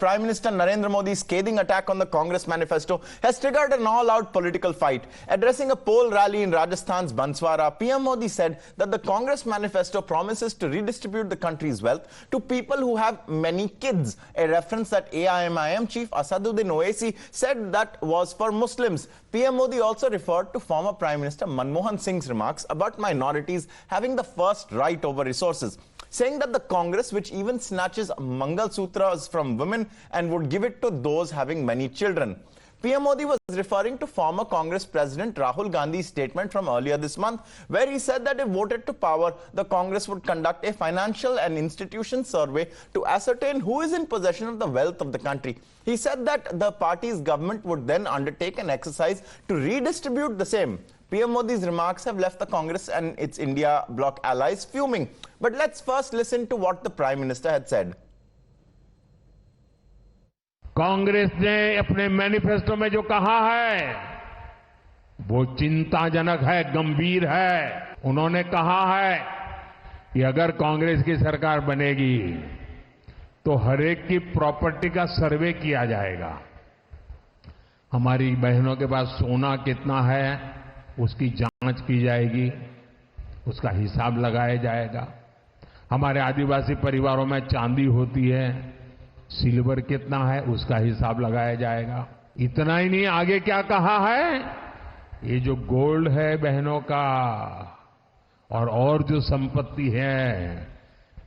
Prime Minister Narendra Modi's scathing attack on the Congress manifesto has triggered an all-out political fight. Addressing a poll rally in Rajasthan's Banswara, PM Modi said that the Congress manifesto promises to redistribute the country's wealth to people who have many kids, a reference that AIMIM chief Asaduddin Owaisi said that was for Muslims. PM Modi also referred to former Prime Minister Manmohan Singh's remarks about minorities having the first right over resources, saying that the Congress, which even snatches Mangal Sutras from women and would give it to those having many children. PM Modi was referring to former Congress President Rahul Gandhi's statement from earlier this month, where he said that if voted to power, the Congress would conduct a financial and institution survey to ascertain who is in possession of the wealth of the country. He said that the party's government would then undertake an exercise to redistribute the same. PM Modi's remarks have left the Congress and its India bloc allies fuming. But let's first listen to what the Prime Minister had said. Congress ने अपने manifesto में जो कहा है वो चिंताजनक है, गंभीर है। उन्होंने कहा है कि अगर कांग्रेस की सरकार बनेगी तो हर एक की प्रॉपर्टी का सर्वे किया जाएगा। हमारी बहनों के पास सोना कितना है उसकी जांच की जाएगी, उसका हिसाब लगाया जाएगा। हमारे आदिवासी परिवारों में चांदी होती है, सिल्वर कितना है उसका हिसाब लगाया जाएगा। इतना ही नहीं, आगे क्या कहा है, ये जो गोल्ड है बहनों का और जो संपत्ति है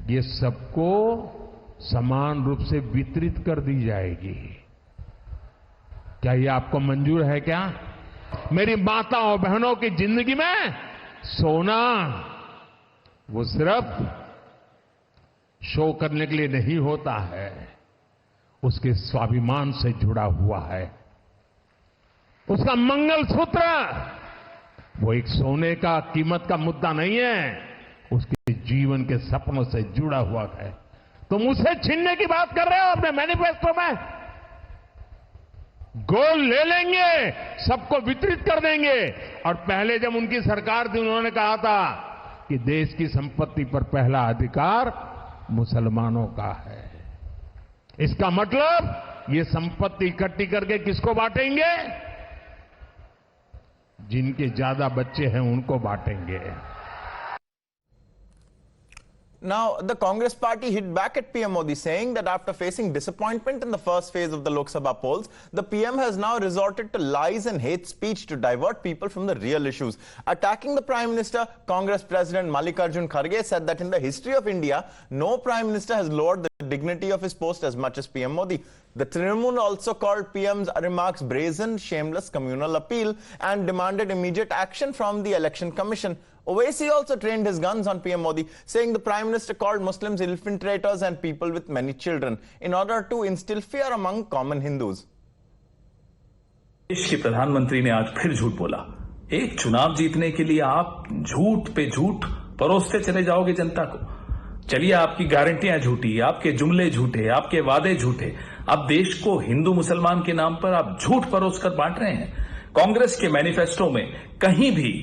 ये सबको समान रूप से वितरित कर दी जाएगी। क्या ये आपको मंजूर है क्या? मेरी माताओं बहनों की जिंदगी में सोना वो सिर्फ शो करने के लिए नहीं होता है, उसके स्वाभिमान से जुड़ा हुआ है। उसका मंगलसूत्र वो एक सोने का कीमत का मुद्दा नहीं है, उसके जीवन के सपनों से जुड़ा हुआ है। तुम उसे छीनने की बात कर रहे हो अपने मैनिफेस्टो में। गोल्ड ले लेंगे, सबको वितरित कर देंगे। और पहले जब उनकी सरकार थी उन्होंने कहा था कि देश की संपत्ति पर पहला अधिकार मुसलमानों का है। इसका मतलब ये संपत्ति इकट्ठी करके किसको बांटेंगे? जिनके ज्यादा बच्चे हैं उनको बांटेंगे। Now, the Congress party hit back at PM Modi, saying that after facing disappointment in the first phase of the Lok Sabha polls, the PM has now resorted to lies and hate speech to divert people from the real issues. Attacking the Prime Minister, Congress President Mallikarjun Kharge said that in the history of India, no Prime Minister has lowered the dignity of his post as much as PM Modi. The Trinamool also called PM's remarks brazen, shameless communal appeal and demanded immediate action from the Election Commission. Owaisi also trained his guns on PM Modi, saying the Prime Minister called Muslims infiltrators and people with many children in order to instill fear among common Hindus. देश के प्रधानमंत्री ने आज फिर झूठ बोला। एक चुनाव जीतने के लिए आप झूठ पे झूठ परोसते चले जाओगे जनता को। चलिए, आपकी गारंटियां झूठी, आपके जुमले झूठे, आपके वादे झूठे। अब देश को हिंदू मुसलमान के नाम पर आप झूठ परोस कर बांट रहे हैं। कांग्रेस के मैनिफेस्टो में कहीं भी,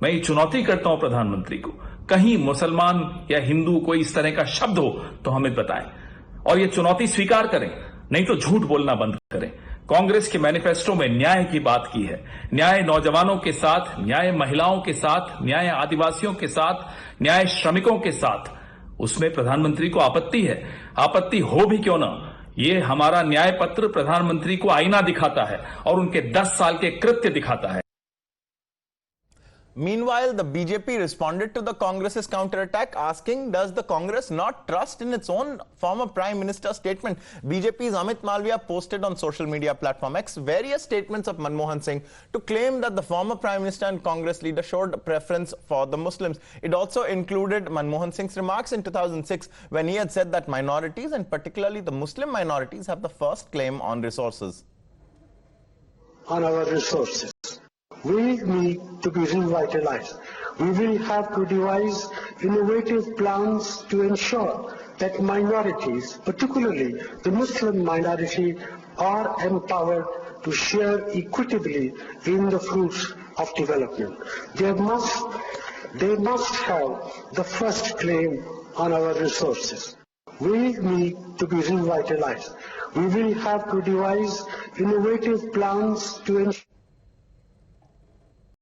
मैं ये चुनौती करता हूं प्रधानमंत्री को, कहीं मुसलमान या हिंदू कोई इस तरह का शब्द हो तो हमें बताएं और ये चुनौती स्वीकार करें, नहीं तो झूठ बोलना बंद करें। कांग्रेस के मैनिफेस्टो में न्याय की बात की है। न्याय नौजवानों के साथ, न्याय महिलाओं के साथ, न्याय आदिवासियों के साथ, न्याय श्रमिकों के साथ। उसमें प्रधानमंत्री को आपत्ति है। आपत्ति हो भी क्यों ना, ये हमारा न्याय पत्र प्रधानमंत्री को आईना दिखाता है और उनके 10 साल के कृत्य दिखाता है। Meanwhile, the BJP responded to the Congress's counterattack, asking, does the Congress not trust in its own former Prime Minister's statement? BJP's Amit Malviya posted on social media platform X various statements of Manmohan Singh to claim that the former Prime Minister and Congress leader showed preference for the Muslims. It also included Manmohan Singh's remarks in 2006 when he had said that minorities, and particularly the Muslim minorities, have the first claim on resources. On our resources. We need to be revitalized. We will have to devise innovative plans to ensure that minorities, particularly the Muslim minority, are empowered to share equitably in the fruits of development. They must have the first claim on our resources. We need to be revitalized. We will have to devise innovative plans to ensure